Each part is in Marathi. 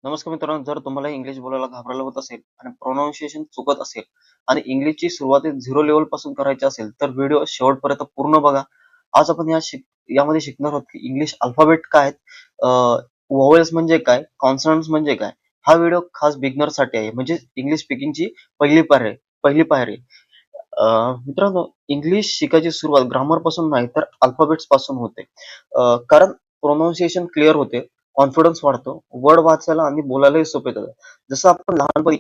नमस्कार मित्रांनो, जर तुम्हाला इंग्लिश बोलायला घाबरायला होत असेल आणि प्रोनाऊन्सिएशन चुकत असेल आणि इंग्लिशची सुरुवात 0 लेवल पासून करायची असेल तर व्हिडिओ शेवटपर्यंत पूर्ण बघा. आज आपण यामध्ये शिकणार आहोत की इंग्लिश अल्फाबेट काय आहेत, व्हॉवेल्स म्हणजे काय, कॉन्सनंट्स म्हणजे काय. हा व्हिडिओ खास बिगनर साठी आहे, म्हणजे इंग्लिश स्पीकिंगची पहिली पायरी. मित्रांनो, इंग्लिश शिकायची सुरुवात ग्रामर पासून नाही तर अल्फाबेट्स पासून होते. कारण प्रोनाऊन्सिएशन क्लिअर होते, कॉन्फिडन्स वाढतो, वर्ड वाचायला आणि बोलायलाही सोपे जातं. जसं आपण लहानपणी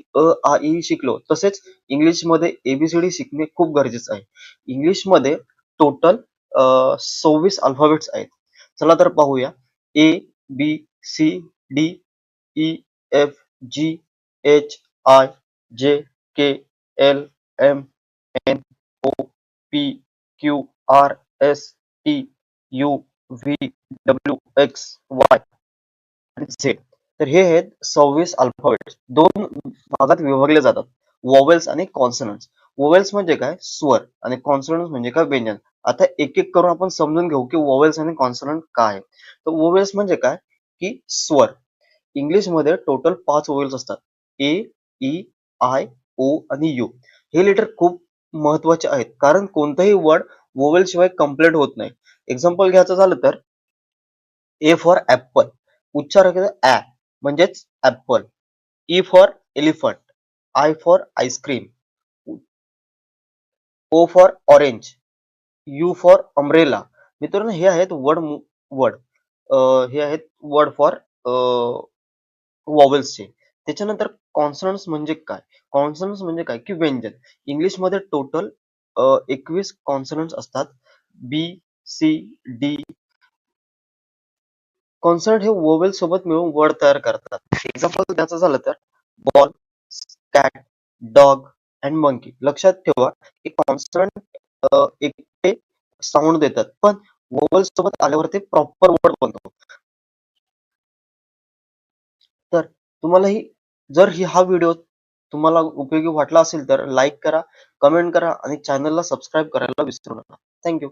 आ इ शिकलो तसेच इंग्लिशमध्ये एबीसीडी शिकणे खूप गरजेचं आहे. इंग्लिशमध्ये टोटल 26 अल्फाबेट्स आहेत. चला तर पाहूया. A B C D E F G H I J K L M N O P Q R S T U V W X Y आणि झेड. तर हे आहेत 26 अल्फाबेट्स. दोन भागात विभागले जातात, वॉवेल्स आणि कॉन्सनंट्स. वॉवेल्स म्हणजे काय, स्वर, आणि कॉन्सनंट्स म्हणजे काय, व्यंजन. आता एक एक करून आपण समजून घेऊ की वॉवेल्स आणि कॉन्सनंट काय आहे. तर वॉवेल्स म्हणजे काय की स्वर. इंग्लिशमध्ये टोटल 5 वोवेल्स असतात, ए ई आय ओ आणि यू. हे लेटर खूप महत्वाचे आहेत कारण कोणताही वर्ड वोवेल शिवाय कम्प्लीट होत नाही. एक्झाम्पल घ्यायचं झालं तर ए फॉर ऍपल, उच्चार ऍ म्हणजेच apple. E for elephant, I for ice cream, O for orange, U for umbrella. मित्रांनो, हे आहेत वर्ड हे आहेत वर्ड फॉर वॉवेल्सचे. त्याच्यानंतर कॉन्सनंट्स म्हणजे काय. कॉन्सनंट्स म्हणजे काय की व्यंजन. इंग्लिशमध्ये टोटल 21 कॉन्सनंट्स असतात. B C D. कॉन्सनंट हे वोवेल सोबत मिळून वर्ड तयार करतात. एक्झाम्पल द्यायचं झालं तर ball, cat, dog and monkey. लक्षात ठेवा की कॉन्सनंट एकटे साऊंड देतात, पण वोवेल सोबत आल्यावर ते प्रॉपर वर्ड बनतो. तर तुम्हालाही जर हा व्हिडिओ तुम्हाला उपयोगी वाटला असेल तर लाईक करा, कमेंट करा आणि चॅनलला सबस्क्राईब करायला विसरू नका. थँक्यू.